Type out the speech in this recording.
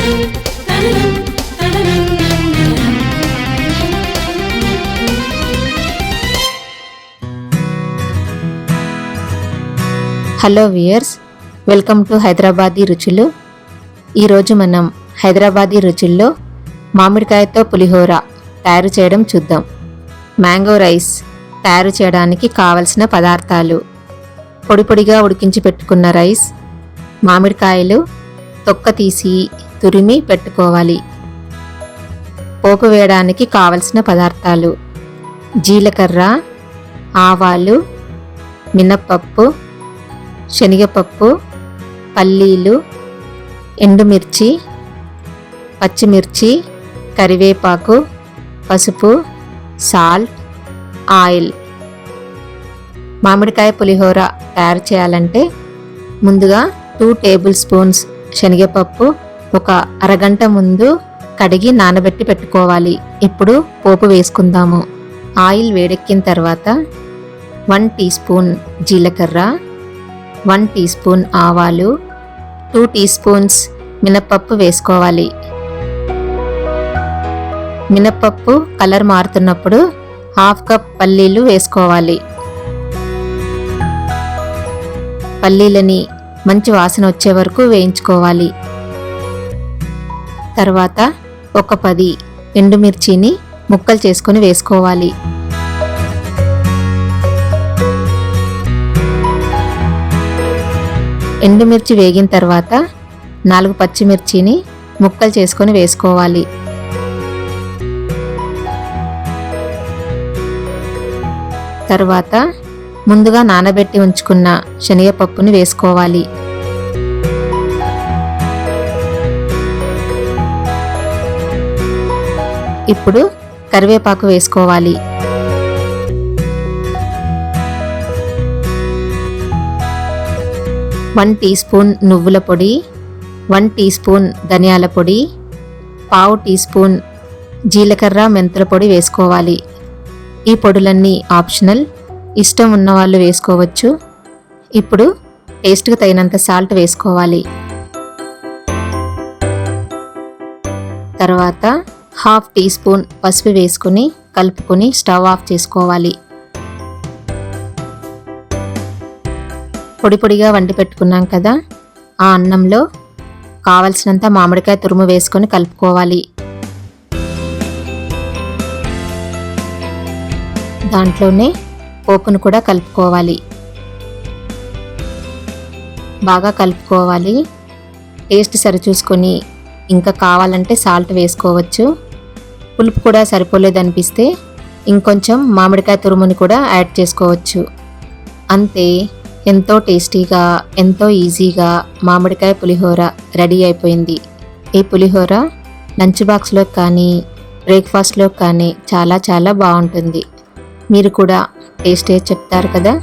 Hello viewers, welcome to Hyderabadi రుచులు. ఈరోజు మనం హైదరాబాదీ రుచుల్లో మామిడికాయతో పులిహోర తయారు చేయడం చూద్దాం. మ్యాంగో రైస్ తయారు చేయడానికి కావలసిన పదార్థాలు: పొడి పొడిగా ఉడికించి పెట్టుకున్న రైస్, మామిడికాయలు తొక్క తీసి తురిమి పెట్టుకోవాలి. పోపు వేయడానికి కావలసిన పదార్థాలు: జీలకర్ర, ఆవాలు, మినప్పప్పు, శనగపప్పు, పల్లీలు, ఎండుమిర్చి, పచ్చిమిర్చి, కరివేపాకు, పసుపు, సాల్ట్, ఆయిల్. మామిడికాయ పులిహోర తయారు చేయాలంటే ముందుగా 2 టేబుల్ స్పూన్స్ శనగపప్పు ఒక అరగంట ముందు కడిగి నానబెట్టి పెట్టుకోవాలి. ఇప్పుడు పోపు వేసుకుందాము. ఆయిల్ వేడెక్కిన తర్వాత 1 టీ స్పూన్ జీలకర్ర, 1 టీ స్పూన్ ఆవాలు, 2 టీ స్పూన్స్ మినప్పప్పు వేసుకోవాలి. మినప్పప్పు కలర్ మారుతున్నప్పుడు 1/2 కప్ పల్లీలు వేసుకోవాలి. పల్లీలని మంచి వాసన వచ్చే వరకు వేయించుకోవాలి. తర్వాత ఒక 10 ఎండుమిర్చిని ముక్కలు చేసుకొని వేసుకోవాలి. ఎండుమిర్చి వేగిన తర్వాత 4 పచ్చిమిర్చిని ముక్కలు చేసుకొని వేసుకోవాలి. తర్వాత ముందుగా నానబెట్టి ఉంచుకున్న శనగపప్పుని వేసుకోవాలి. ఇప్పుడు కరివేపాకు వేసుకోవాలి. 1 టీ స్పూన్ నువ్వుల పొడి, 1 టీ స్పూన్ ధనియాల పొడి, 1/2 టీ స్పూన్ జీలకర్ర మెంతుల పొడి వేసుకోవాలి. ఈ పొడులన్నీ ఆప్షనల్, ఇష్టం ఉన్నవాళ్ళు వేసుకోవచ్చు. ఇప్పుడు టేస్ట్కి తగినంత సాల్ట్ వేసుకోవాలి. తర్వాత 1/2 టీ స్పూన్ పసుపు వేసుకుని కలుపుకొని స్టవ్ ఆఫ్ చేసుకోవాలి. పొడి పొడిగా వండి పెట్టుకున్నాం కదా, ఆ అన్నంలో కావలసినంత మామిడికాయ తురుము వేసుకొని కలుపుకోవాలి. దాంట్లోనే పోపును కూడా కలుపుకోవాలి. బాగా కలుపుకోవాలి. టేస్ట్ సరిచూసుకొని ఇంకా కావాలంటే సాల్ట్ వేసుకోవచ్చు. పులుపు కూడా సరిపోలేదనిపిస్తే ఇంకొంచెం మామిడికాయ తురుముని కూడా యాడ్ చేసుకోవచ్చు. అంతే, ఎంతో టేస్టీగా, ఎంతో ఈజీగా మామిడికాయ పులిహోర రెడీ అయిపోయింది. ఈ పులిహోర లంచ్ బాక్స్లో కానీ బ్రేక్ఫాస్ట్లో కానీ చాలా చాలా బాగుంటుంది. మీరు కూడా టేస్ట్ చెప్తారు కదా.